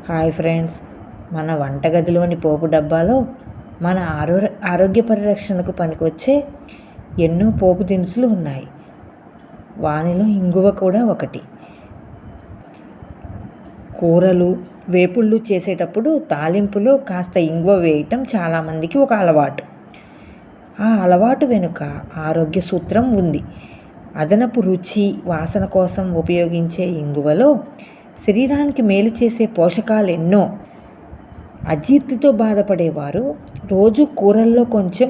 Hi friends, మన వంటగదిలోని పోపు డబ్బాలో మన ఆరోగ్య పరిరక్షణకు పనికొచ్చే ఎన్నో పోపు దినుసులు ఉన్నాయి. వానిలో ఇంగువ కూడా ఒకటి. కూరలు, వేపుళ్ళు చేసేటప్పుడు తాలింపులో కాస్త ఇంగువ వేయటం చాలామందికి ఒక అలవాటు. ఆ అలవాటు వెనుక ఆరోగ్య సూత్రం ఉంది. అదనపు రుచి, వాసన కోసం ఉపయోగించే ఇంగువలో శరీరానికి మేలు చేసే పోషకాలు ఎన్నో. అజీర్తితో బాధపడేవారు రోజు కూరల్లో కొంచెం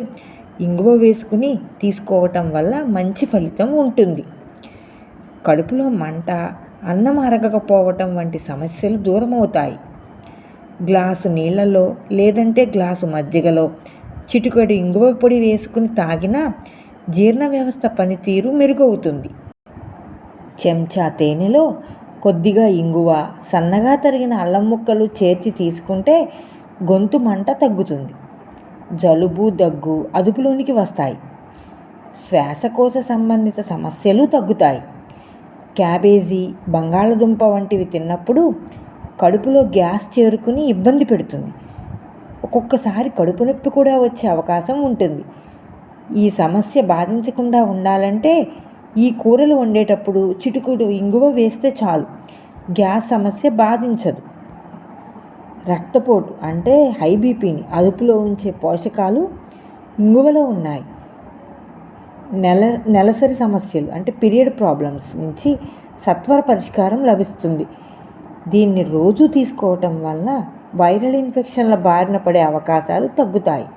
ఇంగువ వేసుకుని తీసుకోవటం వల్ల మంచి ఫలితం ఉంటుంది. కడుపులో మంట, అన్నం అరగకపోవటం వంటి సమస్యలు దూరమవుతాయి. గ్లాసు నీళ్ళలో లేదంటే గ్లాసు మజ్జిగలో చిటికెడు ఇంగువ పొడి వేసుకుని తాగినా జీర్ణ వ్యవస్థ పనితీరు మెరుగవుతుంది. చెంచా తేనెలో కొద్దిగా ఇంగువ, సన్నగా తరిగిన అల్లం ముక్కలు చేర్చి తీసుకుంటే గొంతు మంట తగ్గుతుంది. జలుబు, దగ్గు అదుపులోనికి వస్తాయి. శ్వాసకోశ సంబంధిత సమస్యలు తగ్గుతాయి. క్యాబేజీ, బంగాళదుంప వంటివి తిన్నప్పుడు కడుపులో గ్యాస్ చేరుకుని ఇబ్బంది పెడుతుంది. ఒక్కొక్కసారి కడుపు నొప్పి కూడా వచ్చే అవకాశం ఉంటుంది. ఈ సమస్య బాధించకుండా ఉండాలంటే ఈ కూరలు వండేటప్పుడు చిటికెడు ఇంగువ వేస్తే చాలు. గ్యాస్ సమస్య బాధించదు. రక్తపోటు అంటే హై బీపీని అదుపులో ఉంచే పోషకాలు ఇంగువలో ఉన్నాయి. నెలసరి సమస్యలు అంటే పీరియడ్ ప్రాబ్లమ్స్ నుంచి సత్వర పరిష్కారం లభిస్తుంది. దీన్ని రోజు తీసుకోవటం వల్ల వైరల్ ఇన్ఫెక్షన్ల బారిన పడే అవకాశాలు తగ్గుతాయి.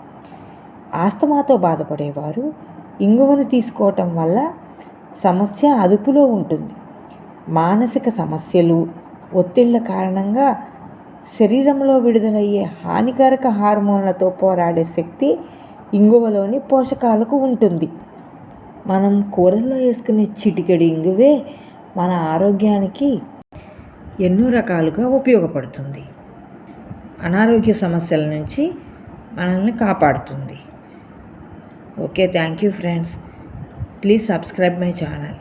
ఆస్తమాతో బాధపడేవారు ఇంగువను తీసుకోవటం వల్ల సమస్య అదుపులో ఉంటుంది. మానసిక సమస్యలు, ఒత్తిళ్ల కారణంగా శరీరంలో విడుదలయ్యే హానికారక హార్మోన్లతో పోరాడే శక్తి ఇంగువలోని పోషకాలకు ఉంటుంది. మనం కూరల్లో వేసుకునే చిటికెడు ఇంగువే మన ఆరోగ్యానికి ఎన్నో రకాలుగా ఉపయోగపడుతుంది. అనారోగ్య సమస్యల నుంచి మనల్ని కాపాడుతుంది. Okay, thank you friends. Please subscribe my channel.